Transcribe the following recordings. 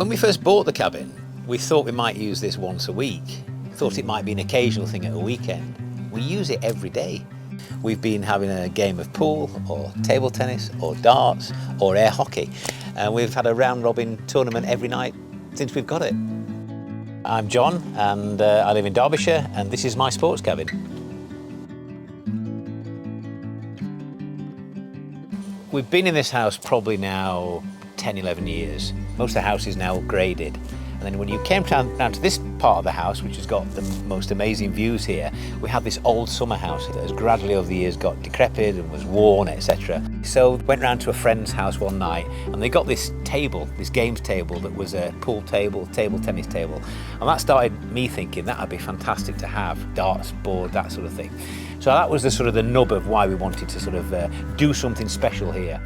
When we first bought the cabin, we thought we might use this once a week. Thought it might be an occasional thing at a weekend. We use it every day. We've been having a game of pool, or table tennis, or darts, or air hockey. And we've had a round-robin tournament every night since we've got it. I'm John, and I live in Derbyshire, and this is my sports cabin. We've been in this house probably now 10, 11 years. Most of the house is now upgraded. And then when you came down to this part of the house, which has got the most amazing views here, we had this old summer house that has gradually over the years got decrepit and was worn, etc. So we went round to a friend's house one night and they got this table, this games table that was a pool table, table tennis table. And that started me thinking that would be fantastic to have, darts, board, that sort of thing. So that was the sort of the nub of why we wanted to sort of do something special here.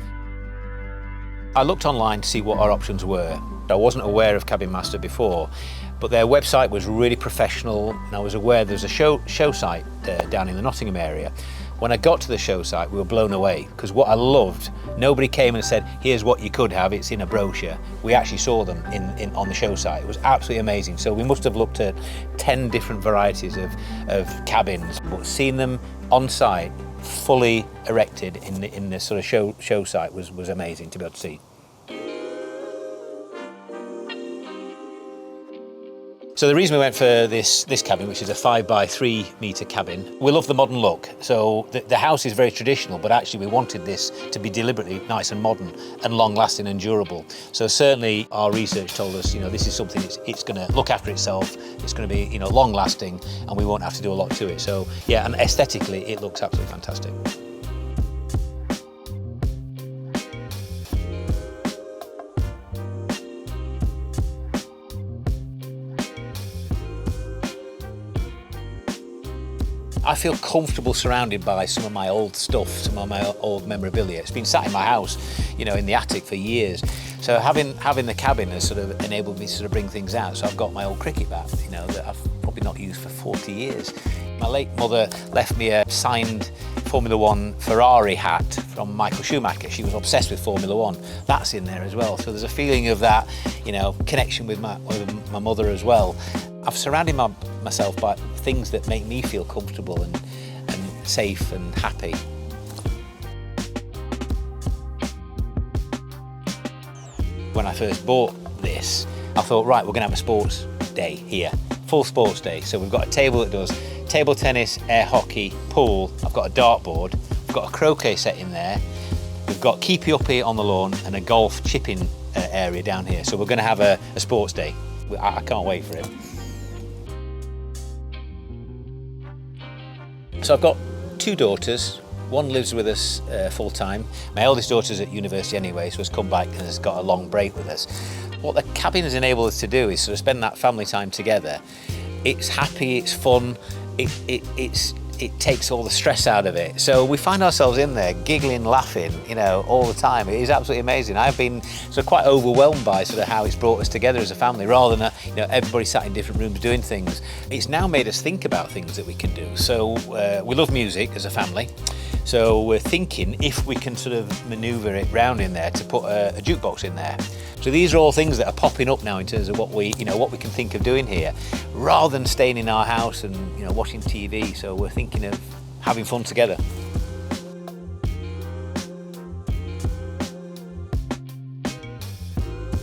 I looked online to see what our options were. I wasn't aware of Cabin Master before, but their website was really professional, and I was aware there was a show site down in the Nottingham area. When I got to the show site, we were blown away, because what I loved, nobody came and said, here's what you could have, it's in a brochure. We actually saw them on the show site. It was absolutely amazing. So we must have looked at 10 different varieties of cabins, but seeing them on site, fully erected in this sort of show site was amazing to be able to see. So the reason we went for this cabin, which is a 5 by 3 metre cabin, we love the modern look. So the house is very traditional, but actually we wanted this to be deliberately nice and modern and long lasting and durable. So certainly our research told us, this is something it's going to look after itself, it's going to be, long lasting, and we won't have to do a lot to it. So yeah, and aesthetically it looks absolutely fantastic. I feel comfortable surrounded by some of my old stuff, some of my old memorabilia. It's been sat in my house, in the attic for years. So having the cabin has sort of enabled me to sort of bring things out. So I've got my old cricket bat, that I've probably not used for 40 years. My late mother left me a signed Formula One Ferrari hat from Michael Schumacher. She was obsessed with Formula One. That's in there as well. So there's a feeling of that, connection with my mother as well. I've surrounded myself by things that make me feel comfortable and safe and happy. When I first bought this, I thought, right, we're going to have a sports day here, full sports day. So we've got a table that does table tennis, air hockey, pool. I've got a dartboard. I've got a croquet set in there. We've got keepy up here on the lawn and a golf chipping area down here. So we're going to have a sports day. I can't wait for it. So I've got 2 daughters. One lives with us full time. My eldest daughter's at university anyway, so has come back and has got a long break with us. What the cabin has enabled us to do is sort of spend that family time together. It's happy, it's fun, it takes all the stress out of it. So we find ourselves in there giggling, laughing, all the time. It is absolutely amazing. I've been sort of quite overwhelmed by sort of how it's brought us together as a family, rather than everybody sat in different rooms doing things. It's now made us think about things that we can do. So we love music as a family. So we're thinking if we can sort of manoeuvre it round in there to put a jukebox in there. So these are all things that are popping up now in terms of what we can think of doing here, rather than staying in our house and watching TV. So we're thinking of having fun together.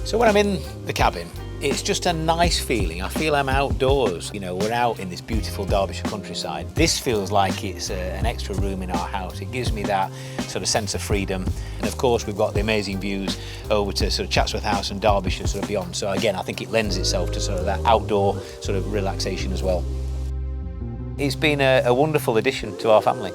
So when I'm in the cabin, it's just a nice feeling. I feel I'm outdoors. We're out in this beautiful Derbyshire countryside. This feels like it's an extra room in our house. It gives me that sort of sense of freedom. And of course, we've got the amazing views over to sort of Chatsworth House and Derbyshire sort of beyond. So again, I think it lends itself to sort of that outdoor sort of relaxation as well. It's been a wonderful addition to our family.